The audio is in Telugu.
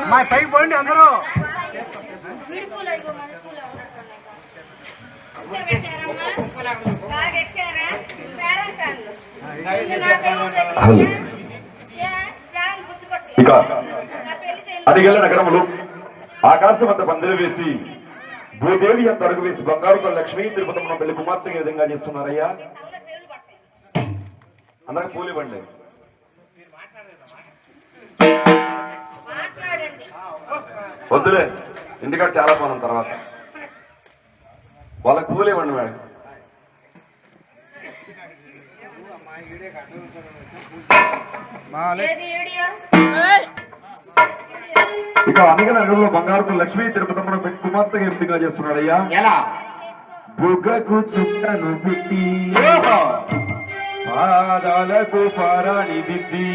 మా పైకి పోండి అందరూ. ఇక అడిగల నగరములు ఆకాశమంత పందిరి వేసి భూదేవి అంత అడుగు వేసి బంగారుతో లక్ష్మీ తిరుపతమ్మ పెళ్లి కుమార్తె విధంగా చేస్తున్నారయ్యా. అందరికి పూలు ఇవ్వండి. వద్దులే, ఇంటికాడ చాలా పనులు తర్వాత. వాళ్ళకి పూలు ఇవ్వండి మేడం. ఇక అనేక నగరంలో బంగారుతో లక్ష్మీ తిరుపతమ్మ పెళ్లి కుమార్తెగా ఎంపిక చేస్తున్నాడయ్యా. బుగ్గకు చుట్టను బుట్టి పాదాలకు పారాణి దిద్ది